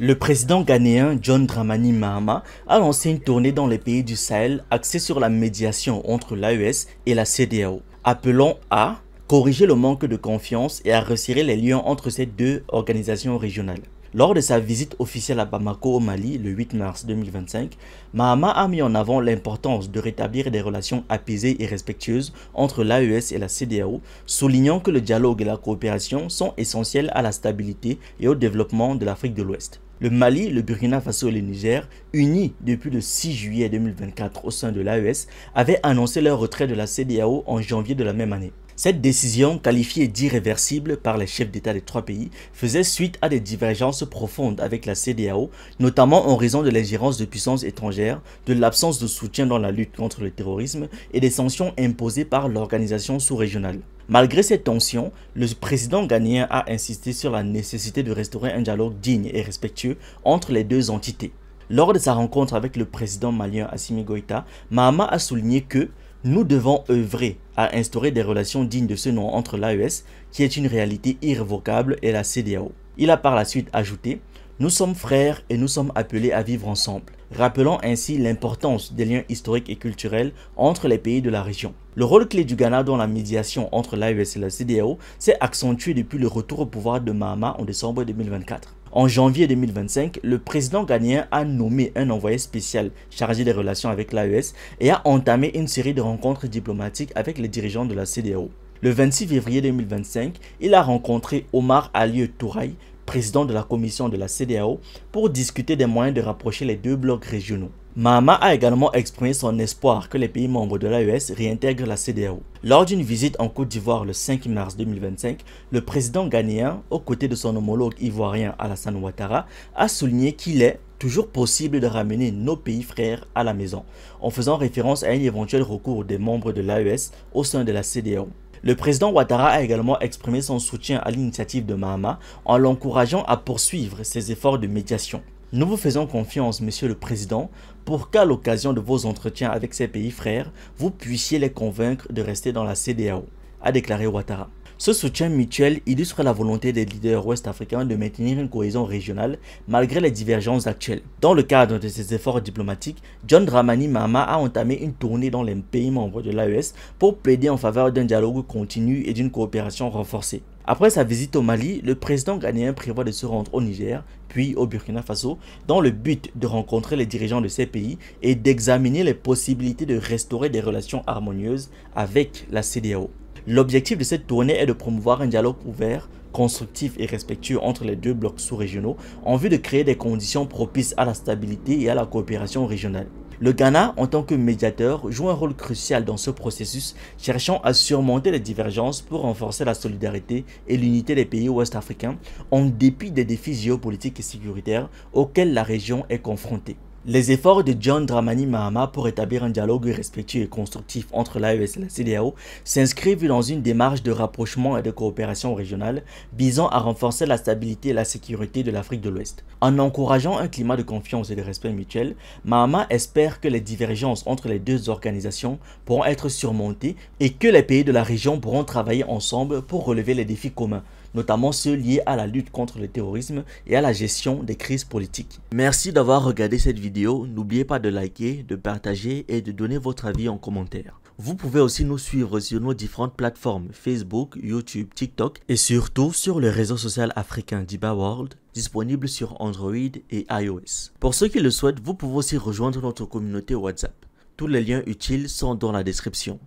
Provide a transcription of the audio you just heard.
Le président ghanéen John Dramani Mahama a lancé une tournée dans les pays du Sahel axée sur la médiation entre l'AES et la CEDEAO, appelant à corriger le manque de confiance et à resserrer les liens entre ces deux organisations régionales. Lors de sa visite officielle à Bamako au Mali le 8 mars 2025, Mahama a mis en avant l'importance de rétablir des relations apaisées et respectueuses entre l'AES et la CEDEAO, soulignant que le dialogue et la coopération sont essentiels à la stabilité et au développement de l'Afrique de l'Ouest. Le Mali, le Burkina Faso et le Niger, unis depuis le 6 juillet 2024 au sein de l'AES, avaient annoncé leur retrait de la CEDEAO en janvier de la même année. Cette décision, qualifiée d'irréversible par les chefs d'État des trois pays, faisait suite à des divergences profondes avec la CEDEAO, notamment en raison de l'ingérence de puissances étrangères, de l'absence de soutien dans la lutte contre le terrorisme et des sanctions imposées par l'organisation sous-régionale. Malgré ces tensions, le président ghanéen a insisté sur la nécessité de restaurer un dialogue digne et respectueux entre les deux entités. Lors de sa rencontre avec le président malien Assimi Goïta, Mahama a souligné que nous devons œuvrer à instaurer des relations dignes de ce nom entre l'AES, qui est une réalité irrévocable, et la CEDEAO. Il a par la suite ajouté « Nous sommes frères et nous sommes appelés à vivre ensemble », rappelant ainsi l'importance des liens historiques et culturels entre les pays de la région. Le rôle clé du Ghana dans la médiation entre l'AES et la CEDEAO s'est accentué depuis le retour au pouvoir de Mahama en décembre 2024. En janvier 2025, le président ghanéen a nommé un envoyé spécial chargé des relations avec l'AES et a entamé une série de rencontres diplomatiques avec les dirigeants de la CEDEAO. Le 26 février 2025, il a rencontré Omar Alieu Touraï, président de la commission de la CEDEAO, pour discuter des moyens de rapprocher les deux blocs régionaux. Mahama a également exprimé son espoir que les pays membres de l'AES réintègrent la CEDEAO. Lors d'une visite en Côte d'Ivoire le 5 mars 2025, le président ghanéen, aux côtés de son homologue ivoirien Alassane Ouattara, a souligné qu'il est toujours possible de ramener nos pays frères à la maison, en faisant référence à un éventuel recours des membres de l'AES au sein de la CEDEAO. Le président Ouattara a également exprimé son soutien à l'initiative de Mahama en l'encourageant à poursuivre ses efforts de médiation. Nous vous faisons confiance, Monsieur le Président, pour qu'à l'occasion de vos entretiens avec ces pays frères, vous puissiez les convaincre de rester dans la CEDEAO, a déclaré Ouattara. Ce soutien mutuel illustre la volonté des leaders ouest-africains de maintenir une cohésion régionale malgré les divergences actuelles. Dans le cadre de ces efforts diplomatiques, John Dramani Mahama a entamé une tournée dans les pays membres de l'AES pour plaider en faveur d'un dialogue continu et d'une coopération renforcée. Après sa visite au Mali, le président ghanéen prévoit de se rendre au Niger, puis au Burkina Faso, dans le but de rencontrer les dirigeants de ces pays et d'examiner les possibilités de restaurer des relations harmonieuses avec la CEDEAO. L'objectif de cette tournée est de promouvoir un dialogue ouvert, constructif et respectueux entre les deux blocs sous-régionaux en vue de créer des conditions propices à la stabilité et à la coopération régionale. Le Ghana, en tant que médiateur, joue un rôle crucial dans ce processus, cherchant à surmonter les divergences pour renforcer la solidarité et l'unité des pays ouest-africains en dépit des défis géopolitiques et sécuritaires auxquels la région est confrontée. Les efforts de John Dramani Mahama pour établir un dialogue respectueux et constructif entre l'AES et la CEDEAO s'inscrivent dans une démarche de rapprochement et de coopération régionale visant à renforcer la stabilité et la sécurité de l'Afrique de l'Ouest. En encourageant un climat de confiance et de respect mutuel, Mahama espère que les divergences entre les deux organisations pourront être surmontées et que les pays de la région pourront travailler ensemble pour relever les défis communs, notamment ceux liés à la lutte contre le terrorisme et à la gestion des crises politiques. Merci d'avoir regardé cette vidéo. N'oubliez pas de liker, de partager et de donner votre avis en commentaire. Vous pouvez aussi nous suivre sur nos différentes plateformes Facebook, YouTube, TikTok et surtout sur le réseau social africain Diba World, disponible sur Android et iOS. Pour ceux qui le souhaitent, vous pouvez aussi rejoindre notre communauté WhatsApp. Tous les liens utiles sont dans la description.